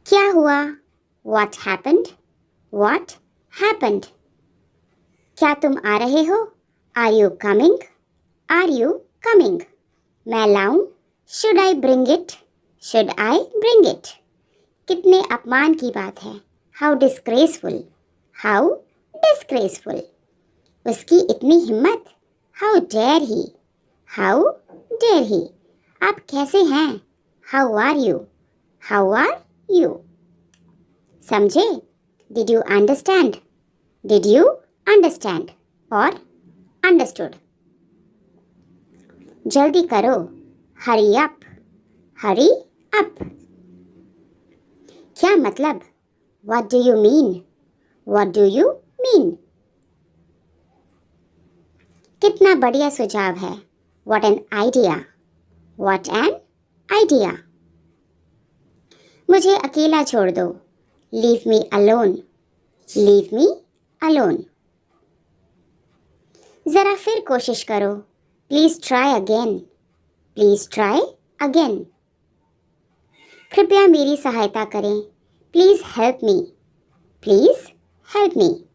क्या हुआ? What happened? What happened? क्या तुम आ रहे हो? Are you coming? Are you coming? मैं लाऊं? Should I bring it? Should I bring it? कितने अपमान की बात है. How disgraceful. How disgraceful. उसकी इतनी हिम्मत. How dare he. How dare he. आप कैसे हैं? How are you? How are you? समझे? Did you understand? Did you understand? और understood. जल्दी करो. Hurry up. Hurry up. क्या मतलब? What do you mean? What do you mean? कितना बढ़िया सुझाव है. What an idea. What an idea. मुझे अकेला छोड़ दो. Leave me alone. Leave me alone. जरा फिर कोशिश करो. Please try again. Please try again. कृपया मेरी सहायता करें. Please help me. Please help me.